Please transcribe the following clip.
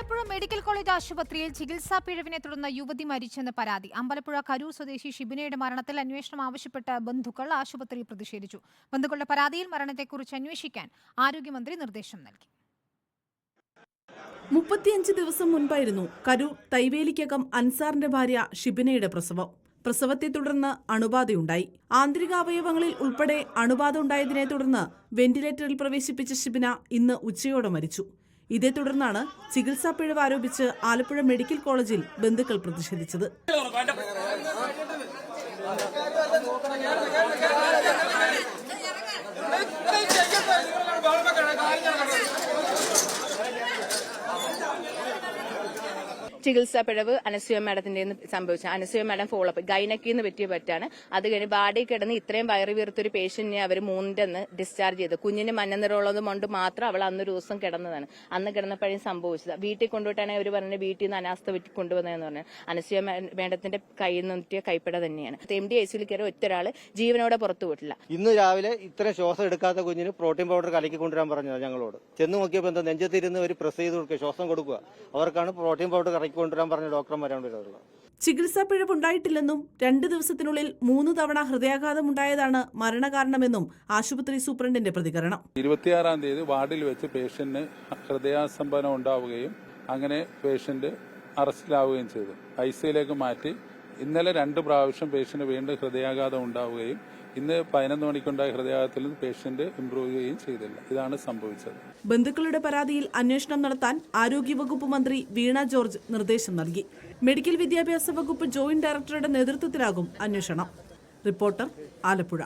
Alappuzha medical college ആശുപത്രിയിൽ ചികിത്സാ പിഴവിനെ തുടർന്ന് യുവതി മരിച്ചെന്ന് പരാതി. അമ്പലപ്പുഴ കരൂർ സ്വദേശി ഷിബിനയുടെ മരണത്തിൽ അന്വേഷണം ആവശ്യപ്പെട്ട് ബന്ധുക്കൾ ആശുപത്രിയിൽ പ്രതിഷേധിച്ചു. ബന്ധുക്കളുടെ പരാതിയിൽ മരണത്തെക്കുറിച്ച് അന്വേഷിക്കാൻ ആരോഗ്യമന്ത്രി നിർദ്ദേശം നൽകി. 35 ദിവസം മുൻപായിരുന്നു കരൂർ തൈവേലിക്കകം അൻസാറിന്റെ ഭാര്യ ഷിബിനയുടെ പ്രസവം. പ്രസവത്തെ തുടർന്ന് അണുബാധയുണ്ടായി. ആന്തരികാവയവങ്ങളിൽ ഉൾപ്പെടെ അണുബാധ ഉണ്ടായതിനെ തുടർന്ന് വെന്റിലേറ്ററിൽ പ്രവേശിപ്പിച്ച ഷിബിന ഇന്ന് ഉച്ചയോടെ മരിച്ചു. ഇതേ തുടർന്നാണ് ചികിത്സാ പിഴവ് ആരോപിച്ച് ആലപ്പുഴ മെഡിക്കൽ കോളേജിൽ ബന്ധുക്കൾ പ്രതിഷേധിച്ചത്. ചികിത്സാ പിഴവ് അനസൂയ മാഡത്തിന്റെ സംഭവിച്ച അനസൂയ മാഡം ഫോളോ അപ്പ് ഗൈനക്കിന്ന് പറ്റിയ പറ്റാണ്. അത് കഴിഞ്ഞ് ബാഡി കിടന്ന് ഇത്രയും വയറ് വീർത്തൊരു പേഷ്യന്റിനെ അവർ 3 ഡിസ്ചാർജ് ചെയ്തു. കുഞ്ഞിന് മഞ്ഞനിറമുള്ളത് കൊണ്ട് മാത്രം അവൾ അന്നൊരു ദിവസം കിടന്നതാണ്. അന്ന് കിടന്നപ്പോഴും സംഭവിച്ചത്. വീട്ടിൽ കൊണ്ടുപോയിട്ടാണെങ്കിൽ അവർ പറഞ്ഞ വീട്ടിൽ നിന്ന് അനാസ്ഥ വെറ്റി കൊണ്ടുവന്നതെന്ന് പറഞ്ഞാൽ അനസൂയ മാഡത്തിന്റെ കയ്യിൽ നിന്നിട്ട് കൈപ്പട തന്നെയാണ്. MD ICUയിൽ കയറി ഒറ്റൊരാള് ജീവനോടെ പുറത്തു പോയിട്ടില്ല. ഇന്ന് രാവിലെ ഇത്രയും ശ്വാസം എടുക്കാത്ത കുഞ്ഞിന് പ്രോട്ടീൻ പൗഡർ കലക്കി കൊണ്ടുവരാൻ പറഞ്ഞത് ഞങ്ങളോട്. ചെന്ന് നോക്കിയപ്പോൾ എന്താ നെഞ്ചത്തിരുന്ന് ഒരു പ്രസ് ചെയ്ത് കൊടുക്കുക, ശ്വാസം കൊടുക്കുക. അവർക്കാണ് പ്രോട്ടീൻ പൗഡർ കലക്കി കൊണ്ടുവരാൻ പറഞ്ഞ ഡോക്ടർമാരാണ്. ചികിത്സാ പിഴവുണ്ടായിട്ടില്ലെന്നും 2 ദിവസത്തിനുള്ളിൽ 3 തവണ ഹൃദയാഘാതമുണ്ടായതാണ് മരണകാരണമെന്നും ആശുപത്രി സൂപ്രണ്ടിന്റെ പ്രതികരണം. 26-ാം തീയതി വാർഡിൽ വെച്ച് പേഷ്യന്റിന് ഹൃദയാസ്തംഭനം ഉണ്ടാവുകയും അങ്ങനെ പേഷ്യന്റ് അറസ്റ്റിലാവുകയും ചെയ്തു. ICUയിലേക്ക് മാറ്റി. ഇന്നലെ 2 പ്രാവശ്യം പേഷ്യന്റ് വീണ്ടും ഹൃദയാഘാതം ഉണ്ടാവുകയും ഇന്ന് 11 മണിക്കുണ്ടായ ഹൃദയാഘാതത്തിൽ നിന്ന് പേഷ്യന്റ് ഇംപ്രൂവ് ചെയ്യുകയും ചെയ്തില്ല. ഇതാണ് സംഭവിച്ചത്. ബന്ധുക്കളുടെ പരാതിയിൽ അന്വേഷണം നടത്താൻ ആരോഗ്യവകുപ്പ് മന്ത്രി വീണ ജോർജ് നിർദ്ദേശം നൽകി. മെഡിക്കൽ വിദ്യാഭ്യാസ വകുപ്പ് ജോയിന്റ് ഡയറക്ടറുടെ നേതൃത്വത്തിലാകും അന്വേഷണം. റിപ്പോർട്ടർ, ആലപ്പുഴ.